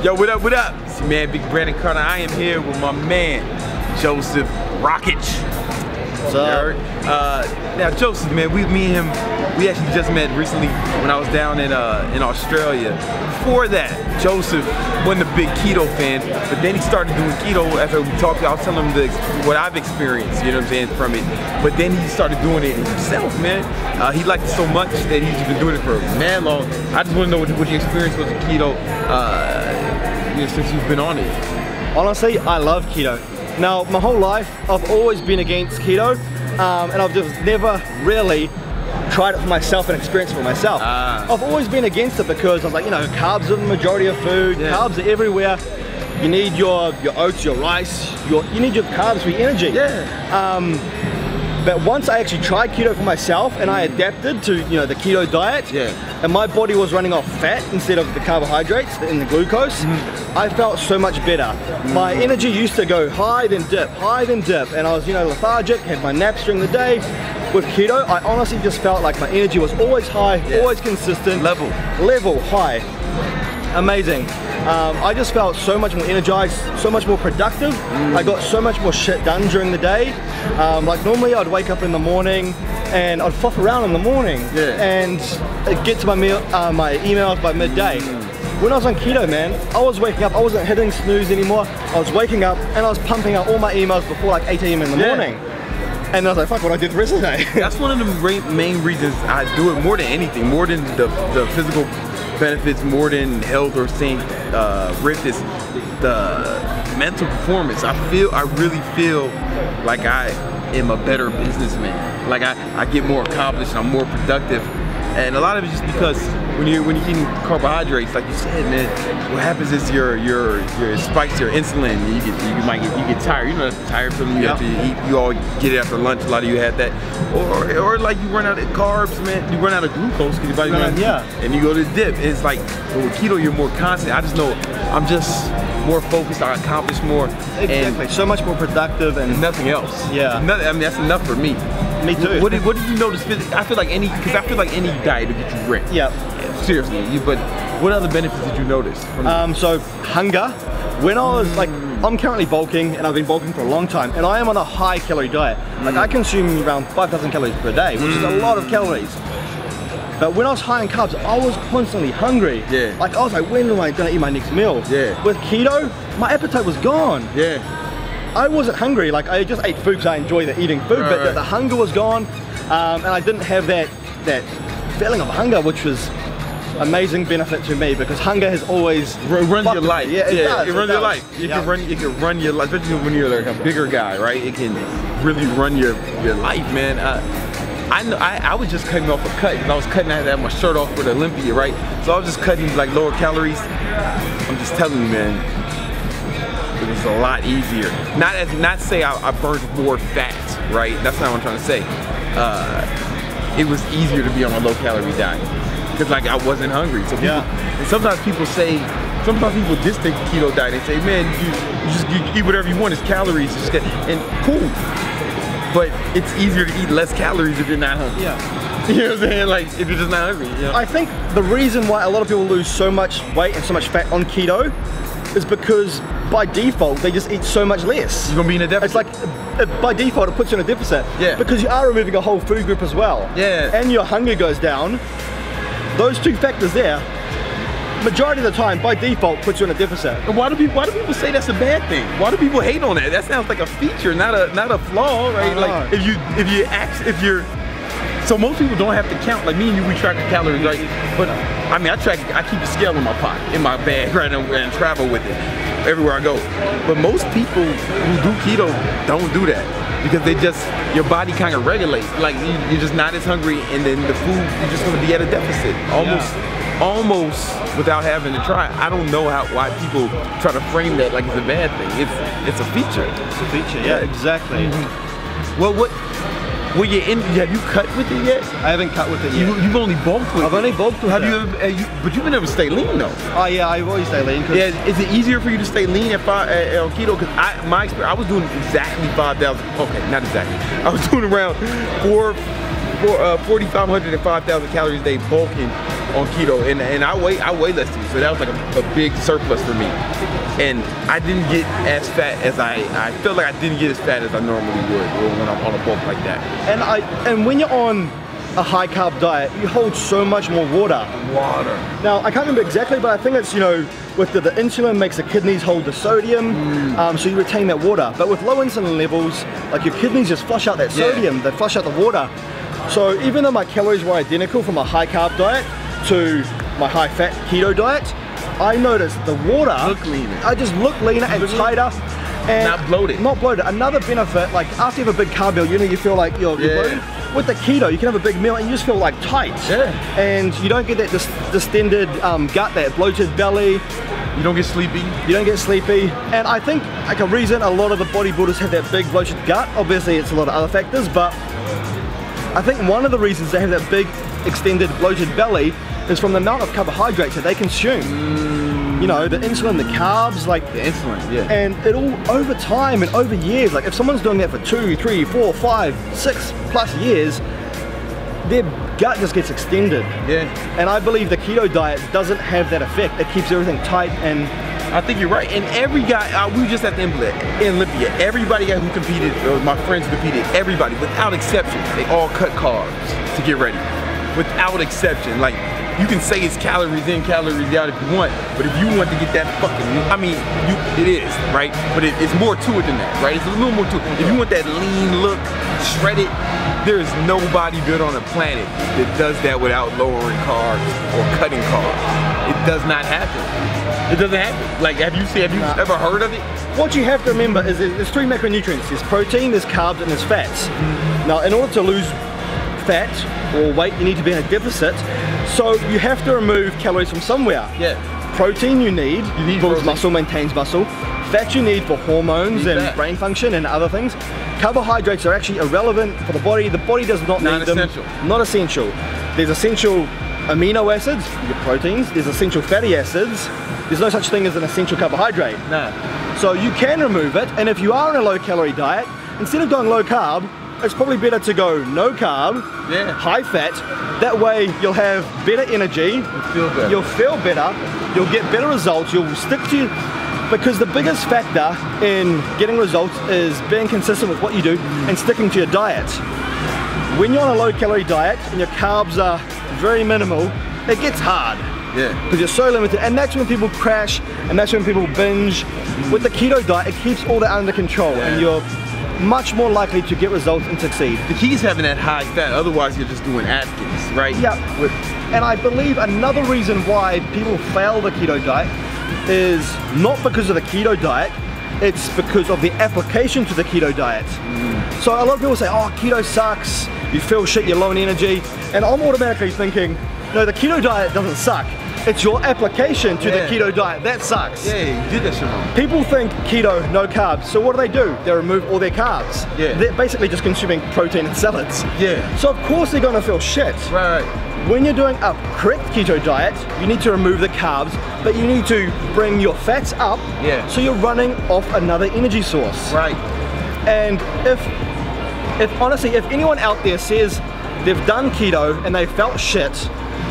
Yo, what up, what up? It's your man, Big Brandon Carter. I am here with my man, Josef Rakich. What's up? Now, Josef, man, me and him, we actually just met recently when I was down in Australia. Before that, Josef wasn't a big keto fan, but then he started doing keto after we talked. I was telling him what I've experienced, you know what I'm saying, from it. But then he started doing it himself, man. He liked it so much that he's been doing it for man long. I just want to know what your experience was with keto since you've been on it. Honestly, I love keto. Now, my whole life, I've always been against keto, and I've just never really tried it for myself and experienced it for myself. I've always been against it because I was like, you know, carbs are the majority of food, carbs are everywhere. You need your oats, your rice, you need your carbs for your energy. But once I actually tried keto for myself and I adapted to, you know, the keto diet, and my body was running off fat instead of the carbohydrates and the glucose, I felt so much better. My energy used to go high then dip, and I was, you know, lethargic, had my naps during the day. With keto, I honestly just felt like my energy was always high, always consistent. Level, high. Amazing. I just felt so much more energized, so much more productive. I got so much more shit done during the day. Like normally I'd wake up in the morning and I'd fluff around in the morning and get to my emails by midday. When I was on keto, man, I was waking up, I wasn't hitting snooze anymore. I was waking up and I was pumping out all my emails before like 8 AM in the morning. And I was like, fuck, what I did the rest of the day. That's one of the main reasons I do it, more than anything, more than the physical benefits, more than health or saying is the mental performance. I really feel like I am a better businessman. Like I get more accomplished and I'm more productive. And a lot of it is just because when you're eating carbohydrates, like you said, man, what happens is your spikes your insulin. You get tired. You know, tired from you have to eat. You all get it after lunch. A lot of you had that, or like you run out of carbs, man. You run out of glucose because your body runs and you go to dip. It's like with keto, you're more constant. I just know I'm just more focused. I accomplish more. Exactly. So much more productive and nothing else. Yeah. I mean, that's enough for me. Me too. What did you notice? I feel like any diet will get you ripped. Seriously. But what other benefits did you notice? So hunger. When I was like, I'm currently bulking and I've been bulking for a long time, and I am on a high calorie diet. Like I consume around 5,000 calories per day, which is a lot of calories. But when I was high in carbs, I was constantly hungry. Like I was like, when am I gonna eat my next meal? With keto, my appetite was gone. I wasn't hungry, like I just ate food because I enjoy eating food, but the hunger was gone, and I didn't have that feeling of hunger, which was amazing benefit to me because hunger has always runs your life. It runs your life. It can run your life, especially when you're like a bigger guy, right? It can really run your life, man. I was just cutting off a cut because I was cutting. I had to have my shirt off for the Olympia, right? So I was just cutting like lower calories. I'm just telling you, man. It was a lot easier. Not say I burned more fat, right? That's not what I'm trying to say. It was easier to be on a low calorie diet because like I wasn't hungry. So people, and sometimes people just take the keto diet and say, man, you just eat whatever you want. It's calories, and cool. But it's easier to eat less calories if you're not hungry. You know what I'm saying? Like if you're just not hungry. You know? I think the reason why a lot of people lose so much weight and so much fat on keto is because by default they just eat so much less. You're gonna be in a deficit. It's like by default it puts you in a deficit. Because you are removing a whole food group as well. And your hunger goes down. Those two factors there, majority of the time by default puts you in a deficit. And why do people say that's a bad thing? Why do people hate on that? That sounds like a feature, not a flaw, right? Like so most people don't have to count. Like me and you, we track the calories, right? But I mean, I keep a scale in my pocket, in my bag, right, and travel with it everywhere I go. But most people who do keto don't do that because your body kind of regulates. Like you're just not as hungry, and then the food, you're just gonna be at a deficit, almost without having to try. I don't know why people try to frame that like it's a bad thing. It's a feature. It's a feature. Yeah, exactly. Well, have you cut with it yet? I haven't cut with it yet. You've only bulked with it. I've only bulked with it. But you've been able to stay lean though. Oh yeah, I always stay lean. Is it easier for you to stay lean on keto? Because my experience, I was doing exactly 5,000. Okay, not exactly. I was doing around 4,500 and 5,000 calories a day bulking on keto, and I weigh less too, so that was like a big surplus for me. And I didn't get as fat as I feel like I didn't get as fat as I normally would when I'm on a bulk like that. And when you're on a high carb diet, you hold so much more water. Now, I can't remember exactly, but I think it's, you know, with the insulin makes the kidneys hold the sodium, so you retain that water. But with low insulin levels, like your kidneys just flush out that sodium, they flush out the water. So even though my calories were identical from a high carb diet to my high fat keto diet, I noticed the water, I just look leaner and tighter. And not bloated. Not bloated. Another benefit, like after you have a big carb meal, you know, you feel like you're bloated. With the keto, you can have a big meal and you just feel like tight. And you don't get that distended gut, that bloated belly. You don't get sleepy. You don't get sleepy. And I think like a reason a lot of the bodybuilders have that big bloated gut, obviously it's a lot of other factors, but I think one of the reasons they have that big extended bloated belly is from the amount of carbohydrates that they consume. You know, the insulin, the carbs, like the insulin, and it all over time and over years. Like if someone's doing that for 2, 3, 4, 5, 6+ years, their gut just gets extended. And I believe the keto diet doesn't have that effect. It keeps everything tight. And I think you're right. And every guy, we just at the Olympia, everybody who competed, my friends competed, everybody, without exception, they all cut carbs to get ready. Without exception. Like, you can say it's calories in, calories out if you want, but if you want to get that fucking, I mean, it is, right? But it's more to it than that, right? It's a little more to it. If you want that lean look, shredded, there is nobody good on the planet that does that without lowering carbs or cutting carbs. It does not happen. It doesn't happen. Like, have you ever heard of it? What you have to remember is there's 3 macronutrients. There's protein, there's carbs, and there's fats. Now, in order to lose fat or weight, you need to be in a deficit. So you have to remove calories from somewhere. Protein you need builds muscle, maintains muscle. Fat you need for hormones and brain function and other things. Carbohydrates are actually irrelevant for the body. The body does not need them. Not essential. There's essential amino acids, your proteins. There's essential fatty acids. There's no such thing as an essential carbohydrate. So you can remove it, and if you are on a low calorie diet, instead of going low carb, it's probably better to go no carb, high fat. That way you'll have better energy, you'll feel better, you'll get better results, you'll stick to, because the biggest factor in getting results is being consistent with what you do and sticking to your diet. When you're on a low calorie diet and your carbs are very minimal, it gets hard. Because you're so limited, and that's when people crash, and that's when people binge. With the keto diet, it keeps all that under control, and you're much more likely to get results and succeed. The key is having that high fat, otherwise you're just doing Atkins, right? And I believe another reason why people fail the keto diet is not because of the keto diet, it's because of the application to the keto diet. So a lot of people say, oh, keto sucks, you feel shit, you're low in energy, and I'm automatically thinking, no, the keto diet doesn't suck. It's your application to the keto diet that sucks. You did that shit wrong. People think keto, no carbs. So what do? They remove all their carbs. They're basically just consuming protein and salads. So of course they're gonna feel shit. When you're doing a correct keto diet, you need to remove the carbs, but you need to bring your fats up. So you're running off another energy source. And if honestly, if anyone out there says they've done keto and they felt shit,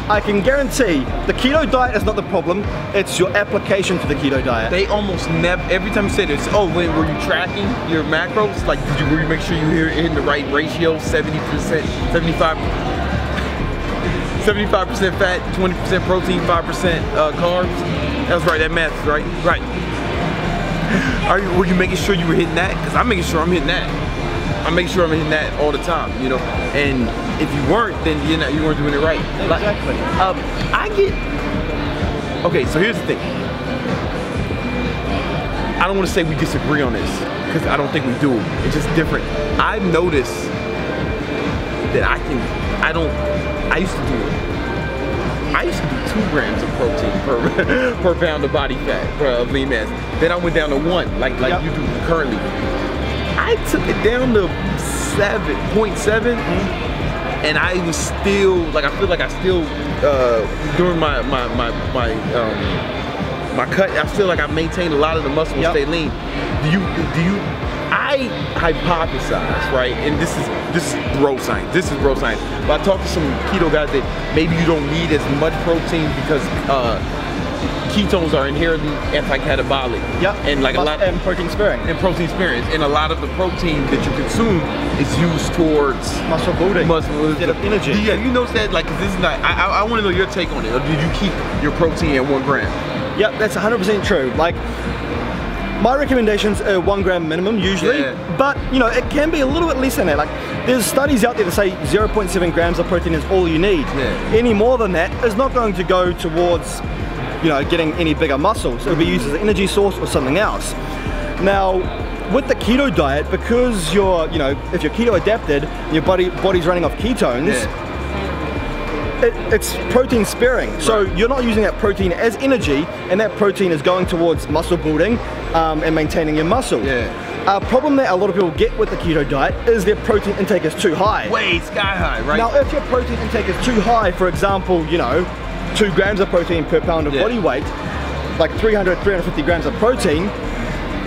I can guarantee the keto diet is not the problem, it's your application to the keto diet. They almost never, every time you say this, oh, were you tracking your macros? Like, were you make sure you were hitting the right ratio, 70%, 75% fat, 20% protein, 5% carbs? That was right, that math is right. Were you making sure you were hitting that? Because I'm making sure I'm hitting that. I'm making sure I'm hitting that all the time, you know. And if you weren't, then you weren't doing it right. Exactly. Okay, so here's the thing. I don't want to say we disagree on this, because I don't think we do. It's just different. I've noticed that I used to do 2 grams of protein per pound of body fat, of lean mass. Then I went down to 1, like you do currently. I took it down to 7.7, and I was still like, I feel like I still during my cut, I feel like I maintained a lot of the muscle and stay lean. I I hypothesize, right, and this is bro science. This is bro science. But I talked to some keto guys that maybe you don't need as much protein because ketones are inherently anti-catabolic. Yep. And like a lot and protein sparing. And protein sparing. And a lot of the protein that you consume is used towards muscle building. Instead of energy. Yeah, you notice that, like, this is not, I want to know your take on it. Or did you keep your protein at 1 gram? Yep, that's 100% true. Like, my recommendations are 1 gram minimum usually, but you know, it can be a little bit less than that. Like, there's studies out there that say 0.7 grams of protein is all you need. Any more than that is not going to go towards, you know, getting any bigger muscles. It'll be used as an energy source or something else. Now, with the keto diet, because you're, you know, if you're keto adapted, and your body's running off ketones, it's protein sparing. So you're not using that protein as energy, and that protein is going towards muscle building and maintaining your muscle. A problem that a lot of people get with the keto diet is their protein intake is too high. Way sky high, right? Now, if your protein intake is too high, for example, you know, 2 grams of protein per pound of body weight, like 350 grams of protein,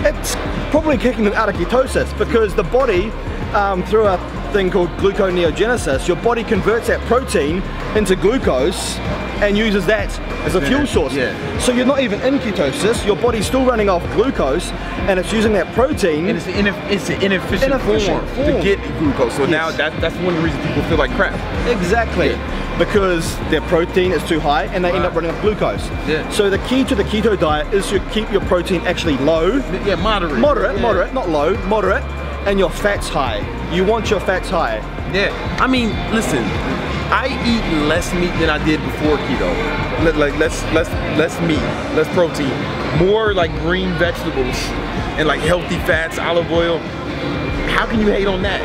it's probably kicking them out of ketosis, because the body, through a thing called gluconeogenesis, your body converts that protein into glucose and uses that as a fuel source. So you're not even in ketosis, your body's still running off glucose, and it's using that protein. And it's an inefficient form to get glucose. So now that's one of the reasons people feel like crap. Exactly. Because their protein is too high and they end up running off glucose. So the key to the keto diet is to keep your protein actually low. Moderate. Moderate, not low, moderate, and your fats high. You want your fats high. I mean, listen, I eat less meat than I did before keto. Like less meat, less protein, more like green vegetables and like healthy fats, olive oil. How can you hate on that?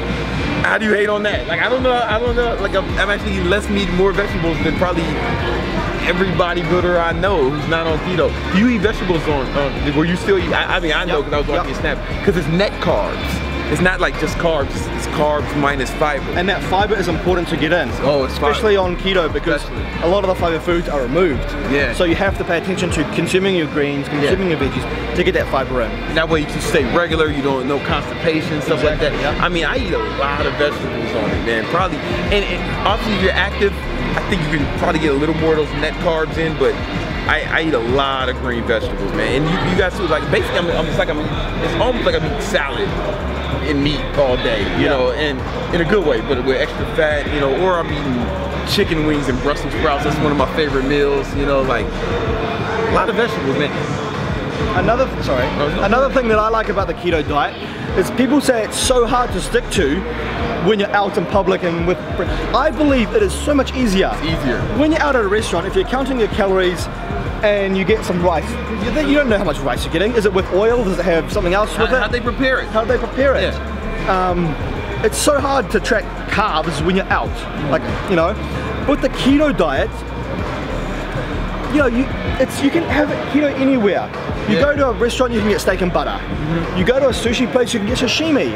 How do you hate on that? Like, I don't know, like I'm actually eating less meat and more vegetables than probably every bodybuilder I know who's not on keto. Do you eat vegetables where you still eat? I mean, I know because I was watching your snap, because it's net carbs. It's not like just carbs, it's carbs minus fiber. And that fiber is important to get in. Especially on keto, because a lot of the fiber foods are removed. So you have to pay attention to consuming your greens, consuming your veggies to get that fiber in. And that way you can stay regular, you don't know constipation, stuff like that. I mean, I eat a lot of vegetables on it, man. Probably, and obviously if you're active, I think you can probably get a little more of those net carbs in, but I eat a lot of green vegetables, man. And you guys too, like basically it's almost like I'm eating salad and meat all day, you know, and in a good way, but with extra fat, you know, or I'm eating chicken wings and Brussels sprouts. That's one of my favorite meals, you know, like a lot of vegetables, man. Another thing that I like about the keto diet is people say it's so hard to stick to when you're out in public and with friends. I believe it is so much easier. It's easier. When you're out at a restaurant, if you're counting your calories and you get some rice, you don't know how much rice you're getting. Is it with oil? Does it have something else with it? How'd they prepare it? How'd they prepare it? It's so hard to track carbs when you're out. Like, you know, with the keto diet, you know, you can have keto anywhere. You go to a restaurant, you can get steak and butter. You go to a sushi place, you can get sashimi.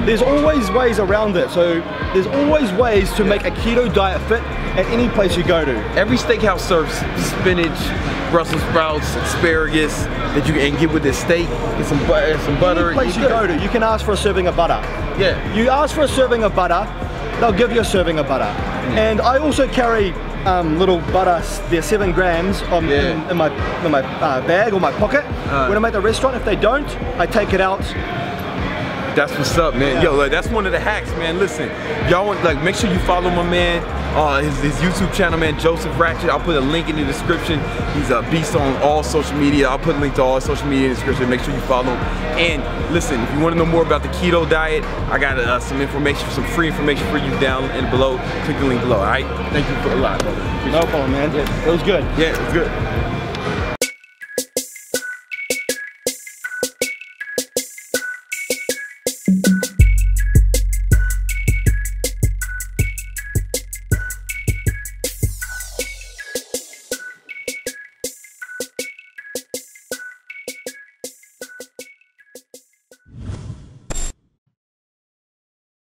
There's always ways around it. So there's always ways to make a keto diet fit at any place you go to. Every steakhouse serves spinach, Brussels sprouts, asparagus that you can get with this steak, get some butter. Any place you go to, you can ask for a serving of butter. You ask for a serving of butter, they'll give you a serving of butter. And I also carry little butter, they're 7 grams in my bag or my pocket. When I'm at the restaurant, if they don't, I take it out. That's what's up, man. Yo, like, that's one of the hacks, man. Listen, y'all want, like, make sure you follow my man, his YouTube channel, man, Josef Rakich. I'll put a link in the description. He's a beast on all social media. I'll put a link to all social media in the description. Make sure you follow him. And listen, if you want to know more about the keto diet, I got some information, some free information for you down and below. Click the link below, all right? Thank you for a lot, brother. No problem, man. It was good. Yeah, it was good.